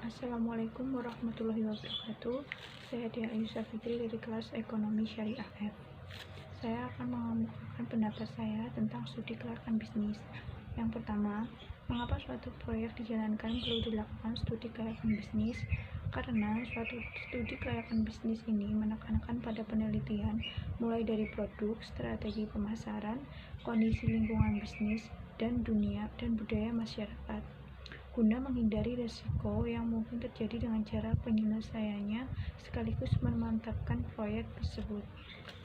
Assalamualaikum warahmatullahi wabarakatuh. Saya Dia Ayusa Fitri dari kelas Ekonomi Syariah F. Saya akan mengemukakan pendapat saya tentang studi kelayakan bisnis. Yang pertama, mengapa suatu proyek dijalankan perlu dilakukan studi kelayakan bisnis? Karena suatu studi kelayakan bisnis ini menekankan pada penelitian mulai dari produk, strategi pemasaran, kondisi lingkungan bisnis, dan dunia dan budaya masyarakat, guna menghindari risiko yang mungkin terjadi dengan cara penyelesaiannya sekaligus memantapkan proyek tersebut.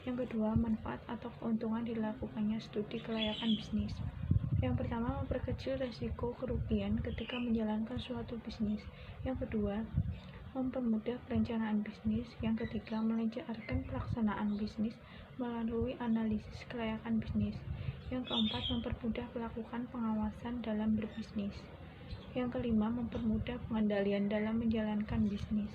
Yang kedua, manfaat atau keuntungan dilakukannya studi kelayakan bisnis. Yang pertama, memperkecil risiko kerugian ketika menjalankan suatu bisnis. Yang kedua, mempermudah perencanaan bisnis. Yang ketiga, melancarkan pelaksanaan bisnis melalui analisis kelayakan bisnis. Yang keempat, mempermudah melakukan pengawasan dalam berbisnis. Yang kelima, mempermudah pengendalian dalam menjalankan bisnis.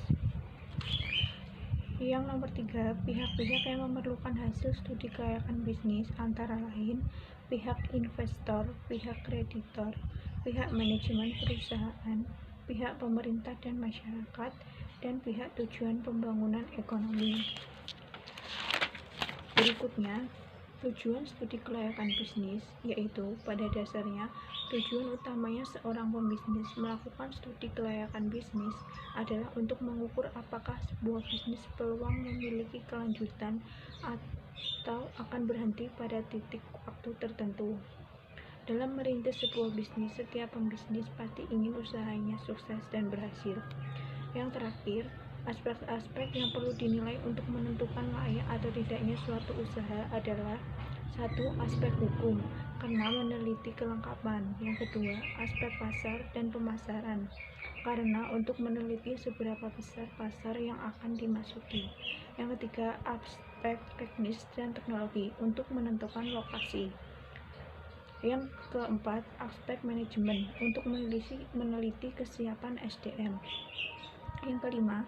Yang nomor tiga, pihak-pihak yang memerlukan hasil studi kelayakan bisnis antara lain pihak investor, pihak kreditor, pihak manajemen perusahaan, pihak pemerintah dan masyarakat, dan pihak tujuan pembangunan ekonomi. Berikutnya, tujuan studi kelayakan bisnis, yaitu pada dasarnya tujuan utamanya seorang pembisnis melakukan studi kelayakan bisnis adalah untuk mengukur apakah sebuah bisnis peluang memiliki kelanjutan atau akan berhenti pada titik waktu tertentu. Dalam merintis sebuah bisnis, setiap pembisnis pasti ingin usahanya sukses dan berhasil. Yang terakhir, aspek-aspek yang perlu dinilai untuk menentukan layak atau tidaknya suatu usaha adalah: satu, aspek hukum, karena meneliti kelengkapan. Yang kedua, aspek pasar dan pemasaran, karena untuk meneliti seberapa besar pasar yang akan dimasuki. Yang ketiga, aspek teknis dan teknologi, untuk menentukan lokasi. Yang keempat, aspek manajemen, untuk meneliti kesiapan SDM. Yang kelima,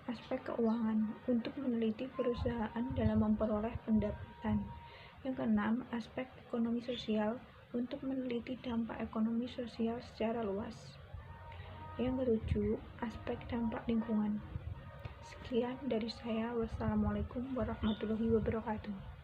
aspek keuangan, untuk meneliti perusahaan dalam memperoleh pendapatan. Yang keenam, aspek ekonomi sosial, untuk meneliti dampak ekonomi sosial secara luas. Yang ketujuh, aspek dampak lingkungan. Sekian dari saya. Wassalamualaikum warahmatullahi wabarakatuh.